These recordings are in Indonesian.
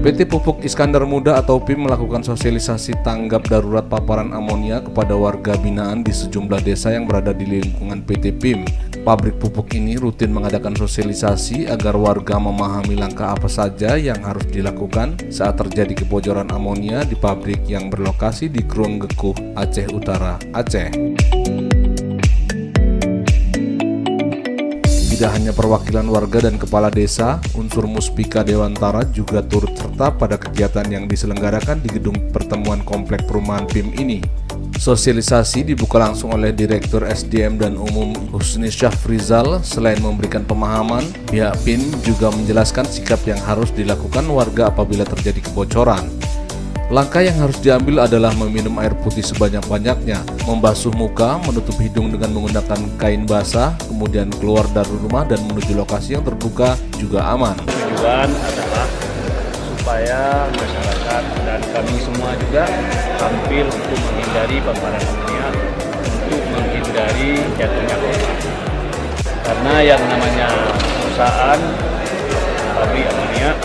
PT Pupuk Iskandar Muda atau PIM melakukan sosialisasi tanggap darurat paparan amonia kepada warga binaan di sejumlah desa yang berada di lingkungan PT PIM. Pabrik pupuk ini rutin mengadakan sosialisasi agar warga memahami langkah apa saja yang harus dilakukan saat terjadi kebocoran amonia di pabrik yang berlokasi di Krunggekuh, Aceh Utara, Aceh. Tidak hanya perwakilan warga dan kepala desa, unsur Muspika Dewantara juga turut serta pada kegiatan yang diselenggarakan di gedung pertemuan komplek perumahan PIM ini. Sosialisasi dibuka langsung oleh Direktur SDM dan Umum Husni Syafrizal. Selain memberikan pemahaman, pihak PIM juga menjelaskan sikap yang harus dilakukan warga apabila terjadi kebocoran. Langkah yang harus diambil adalah meminum air putih sebanyak-banyaknya, membasuh muka, menutup hidung dengan menggunakan kain basah, kemudian keluar dari rumah dan menuju lokasi yang terbuka juga aman. Tujuan adalah supaya masyarakat dan kami semua juga tampil untuk menghindari paparan amonia, untuk menghindari jatuhnya korban. Karena yang namanya perusahaan pabrik amonia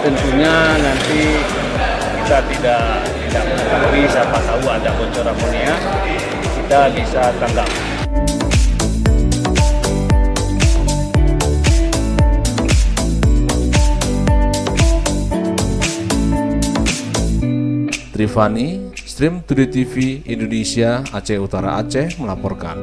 tentunya nanti kita tidak mengetahui siapa tahu ada bocor amonia, kita bisa tanggap. Trifani, Stream Today TV Indonesia, Aceh Utara Aceh melaporkan.